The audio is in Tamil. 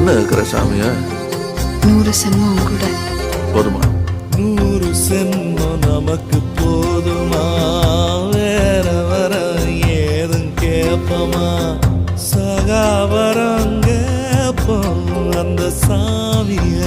என்ன இருக்கிற சாமியா? 100 சென்மம் கூட போதுமா? 100 சென்மம் நமக்கு போதுமா? வேற வர ஏதும் கேப்பமா? சகாவரம் கேப்போம் அந்த சாமிய